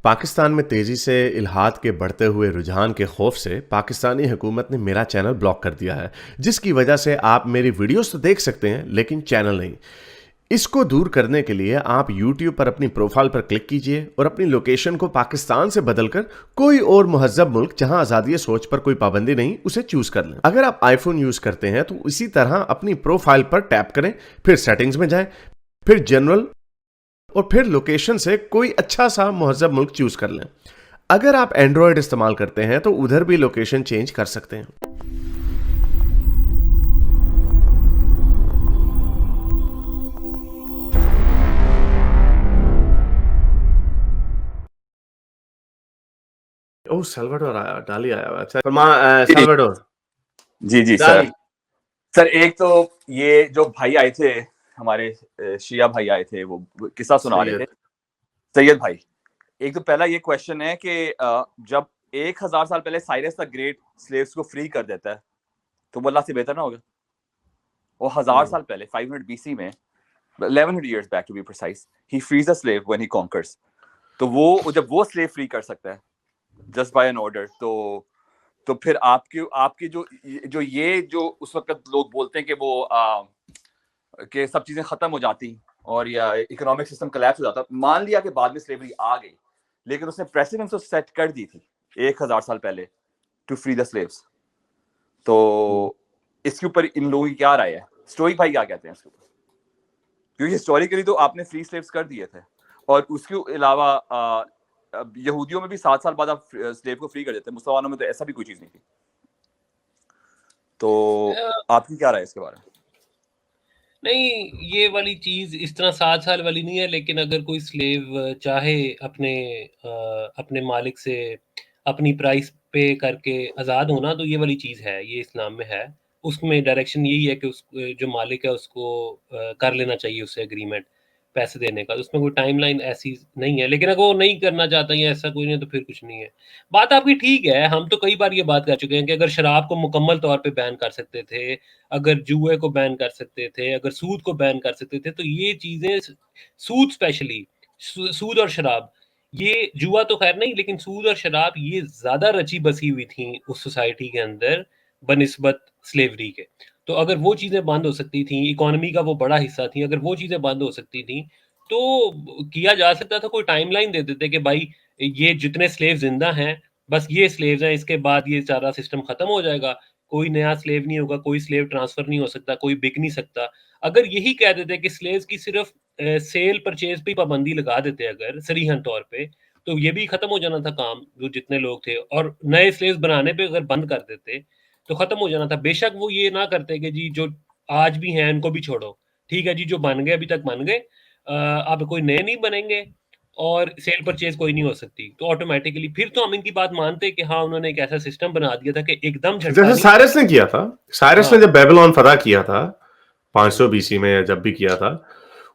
पाकिस्तान में तेजी से इल्हाद के बढ़ते हुए रुझान के खौफ से पाकिस्तानी हुकूमत ने मेरा चैनल ब्लॉक कर दिया है, जिसकी वजह से आप मेरी वीडियोस तो देख सकते हैं लेकिन चैनल नहीं। इसको दूर करने के लिए आप YouTube पर अपनी प्रोफाइल पर क्लिक कीजिए और अपनी लोकेशन को पाकिस्तान से बदलकर कोई और मुहज्जब मुल्क जहां आज़ादी सोच पर कोई पाबंदी नहीं उसे चूज कर लें। अगर आप आईफोन यूज करते हैं तो इसी तरह अपनी प्रोफाइल पर टैप करें, फिर सेटिंग्स में जाएं, फिर जनरल और फिर लोकेशन से कोई अच्छा सा मुहज्जब मुल्क चूज कर लें। अगर आप एंड्रॉयड इस्तेमाल करते हैं तो उधर भी लोकेशन चेंज कर सकते हैं। ओह, सल्वाडोर आया, डाली आया हुआ। अच्छा, जी सल्वाडोर जी जी सर। डाली। सर एक तो ये जो भाई आए थे हमारे शिया भाई आए थे, वो किस्सा सुना रहे थे, सैयद। सैयद भाई। एक तो पहला ये क्वेश्चन है कि जब 1000 साल पहले साइरस द ग्रेट स्लेव्स को फ्री कर देता है तो वो अल्लाह से बेहतर ना होगा? वो 1000 साल पहले 500 बीसी में, 1100 years back to be precise, he frees a slave when he conquers. तो वो जब वो स्लेव फ्री कर सकता है जस्ट बाय एन ऑर्डर, तो फिर आपकी जो ये जो उस वक्त लोग बोलते हैं कि वो कि सब चीजें खत्म हो जाती और या इकोनॉमिक सिस्टम कोलैप्स हो जाता। मान लिया कि बाद में स्लेवरी आ गई, लेकिन उसने प्रेसिडेंस तो सेट कर दी थी 1000 साल पहले टू फ्री द स्लेव्स। तो इसके ऊपर इन लोगों की क्या राय है? स्टोइक भाई क्या कहते हैं इसके ऊपर? क्योंकि हिस्टोरिकली तो आपने फ्री स्लेव्स कर दिए थे, और उसके अलावा यहूदियों में भी 7 साल बाद आप स्लेव को फ्री कर देते हैं, मुसलमानों में तो ऐसा भी कोई चीज नहीं थी। तो आपकी क्या राय है इसके बारे में? नहीं, ये वाली चीज़ इस तरह 7 साल वाली नहीं है, लेकिन अगर कोई स्लेव चाहे अपने मालिक से अपनी प्राइस पे करके आज़ाद होना, तो ये वाली चीज़ है, ये इस्लाम में है। उसमें डायरेक्शन यही है कि उस जो मालिक है उसको कर लेना चाहिए उससे एग्रीमेंट पैसे देने का। उसमें कोई टाइमलाइन ऐसी नहीं है, लेकिन अगर वो नहीं करना चाहता या ऐसा कोई नहीं तो फिर कुछ नहीं है। बात आपकी ठीक है, हम तो कई बार ये बात कर चुके हैं कि अगर शराब को मुकम्मल तौर पे बैन कर सकते थे, अगर जुए को बैन कर सकते थे, अगर सूद को बैन कर सकते थे, तो ये चीज़ें सूद स्पेशली सूद और शराब, ये जुआ तो खैर नहीं, लेकिन सूद और शराब ये ज़्यादा रची बसी हुई थी उस सोसाइटी के अंदर बनिस्बत स्लेवरी के। तो अगर वो चीज़ें बंद हो सकती थी, इकोनॉमी का वो बड़ा हिस्सा थी, अगर वो चीज़ें बंद हो सकती थी तो किया जा सकता था। कोई टाइमलाइन दे देते कि भाई ये जितने स्लेव जिंदा हैं, बस ये स्लेव्स हैं, इसके बाद ये सारा सिस्टम खत्म हो जाएगा, कोई नया स्लेव नहीं होगा, कोई स्लेव ट्रांसफर नहीं हो सकता, कोई बिक नहीं सकता। अगर यही कह देते कि स्लेव्स की सिर्फ सेल परचेज पे पाबंदी लगा देते अगर सरीहन तौर पे, तो ये भी खत्म हो जाना था काम, जो जितने लोग थे, और नए स्लेव्स बनाने पे अगर बंद कर देते तो खत्म हो जाना था। बेशक वो ये ना करते कि जी जो आज भी हैं उनको भी छोड़ो, ठीक है जी, जो बन गए अभी तक बन गए, अब कोई नए नहीं बनेंगे और सेल परचेज कोई नहीं हो सकती, तो ऑटोमेटिकली फिर तो हम इनकी बात मानते कि हाँ उन्होंने एक ऐसा सिस्टम बना दिया था कि एकदम झटका जैसे नहीं। साइरस ने किया था। साइरस हाँ, ने जब बेबीलोन फतह किया था 500 बीसी में, या जब भी किया था,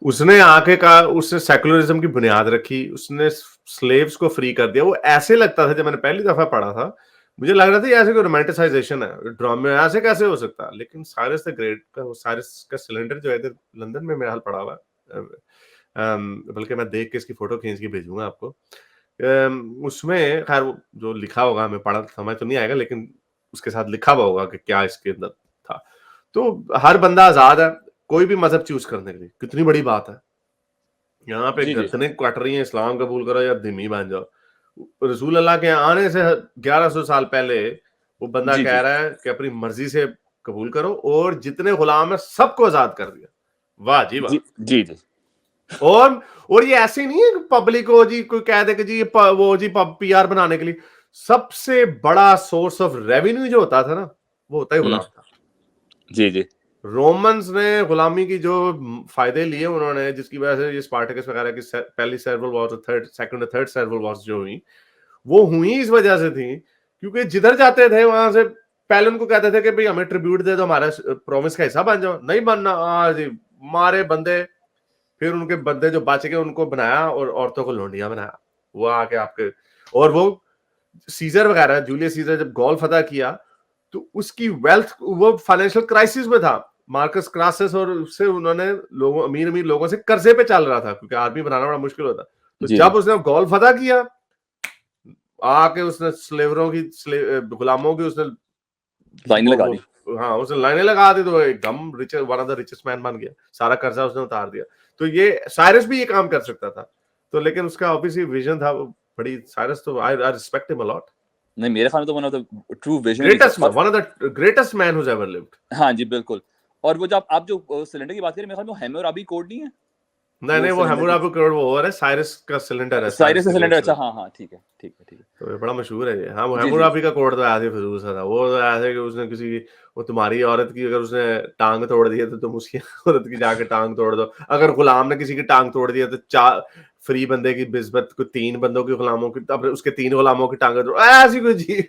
उसने आके कहा, उसने सेकुलरिज्म की बुनियाद रखी, उसने स्लेव्स को फ्री कर दिया। वो ऐसे लगता था, जब मैंने पहली दफा पढ़ा था, मुझे लग रहा था ये ऐसे कोई रोमांटिसाइजेशन है, ड्रामे ऐसे कैसे हो सकता। लेकिन साइरस द ग्रेट का, साइरस का सिलेंडर जो है इधर लंदन में मेरा हाल पड़ा हुआ है। बल्कि मैं देख के इसकी फोटो खींच के भेजूंगा आपको। उसमें खैर वो जो लिखा होगा, हमें पढ़ा समझ तो नहीं आएगा, लेकिन उसके साथ लिखा हुआ होगा कि क्या इसके अंदर था। तो हर बंदा आजाद है कोई भी मजहब चूज करने के लिए। कितनी बड़ी बात है, यहाँ पे जी जी गर्दनें कट रही हैं, इस्लाम कबूल करो या धिमी बन जाओ। रसूल अल्लाह के आने से 1100 साल पहले वो बंदा जी कह जी रहा है कि अपनी मर्जी से कबूल करो, और जितने गुलाम है सबको आजाद कर दिया। वाह जी वाह। जी जी जी और ये ऐसे नहीं है कि पब्लिक हो जी, कोई कह दे कि जी वो जी पीआर बनाने के लिए। सबसे बड़ा सोर्स ऑफ रेवेन्यू जो होता था ना, वो होता ही गुलाम था। जी जी रोमन्स ने गुलामी की जो फायदे लिए उन्होंने, जिसकी वजह से ये स्पार्टकस वगैरह की पहली सर्वल वॉर, सेकंड और थर्ड सर्वल वॉर्स जो हुई, वो हुई इस वजह से थी क्योंकि जिधर जाते थे वहां से पहले उनको कहते थे कि भाई हमें ट्रिब्यूट दे दो, हमारा प्रोविंस का हिस्सा बन जाओ। नहीं बनना, जी मारे बंदे। फिर उनके बंदे जो बच गए उनको बनाया और औरतों को लोंडियां बनाया। वो आके आपके, और वो सीजर वगैरह, जूलियस सीजर जब गॉल फतह किया तो उसकी वेल्थ, वो फाइनेंशियल क्राइसिस में था, मार्कस क्रासस, और उससे उन्होंने लोगों, अमीर अमीर लोगों से कर्जे पे चल रहा था क्योंकि आर्मी बनाना बड़ा मुश्किल होता। तो जी जब उसने गॉल फतह किया आके उसने स्लेवरों की गुलामों की उसने लाइन लगा दी। हाँ, उसने लाइनें लगा दी तो एकदम one of the richest man बन गया, सारा कर्जा उसने उतार दिया। तो ये साइरस भी ये काम कर सकता था, तो लेकिन उसका ऑब्वियसली विजन था बड़ी। साइरस तो I respect him a lot. नहीं, मेरे ख्याल में तो one of the true vision, one of the greatest man who ever lived. हाँ जी बिल्कुल। और वो जब आप जो सिलेंडर की बात करें, मेरे ख्याल में वो हैम्मुराबी कोड नहीं है। नहीं, वो हैम्मुराबी कोड वो और है, साइरस का सिलेंडर है। साइरस का सिलेंडर, अच्छा हाँ ठीक है। तो ये बड़ा मशहूर है ये। हाँ, वो हैम्मुराबी का कोड तो ऐसे फिजूल सा था। वो तो ऐसे कि उसने किसी वो तुम्हारी औरत की अगर उसने टांग तोड़ दी है तो तुम उसकी औरत की जाके टांग तोड़ दो। अगर गुलाम ने किसी की टांग तोड़ दी है तो 4 फ्री बंदे की बिस्बत को 3 बंदों के गुलामों की, अब उसके 3 गुलामों की टांगे तोड़, ऐसी कोई जी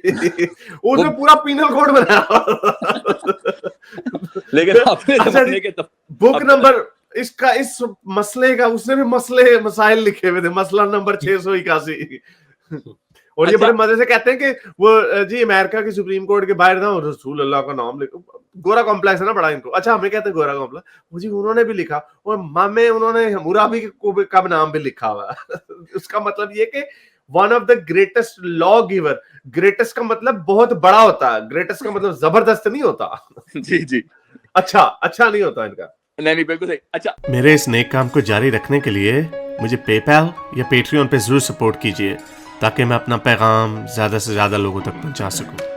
उसने पूरा पीनल कोड बनाया। लेकिन आपने जमाने के बुक नंबर इस मसले का उसने भी मसाइल लिखे हुए थे, मसला नंबर 681। और ये बड़े मजे से कहते हैं कि वो जी अमेरिका की सुप्रीम कोर्ट के बाहर ना रसूल अल्लाह का नाम लिखो। गोरा कॉम्प्लेक्स है ना बड़ा इनको। अच्छा, हमें कहते हैं गोरा कॉम्प्लेक्स, मुझे उन्होंने भी लिखा और मामे उन्होंने हम्मुराबी का नाम भी लिखा हुआ। उसका मतलब ये कि one of the greatest law giver. Greatest का मतलब बहुत बड़ा होता है, ग्रेटेस्ट का मतलब जबरदस्त नहीं होता। जी अच्छा नहीं होता इनका। नहीं बिल्कुल सही। अच्छा, मेरे इस नेक काम को जारी रखने के लिए मुझे पेपैल या पेट्रियन पे जरूर सपोर्ट कीजिए ताकि मैं अपना पैगाम ज्यादा से ज्यादा लोगों तक पहुंचा सकूं।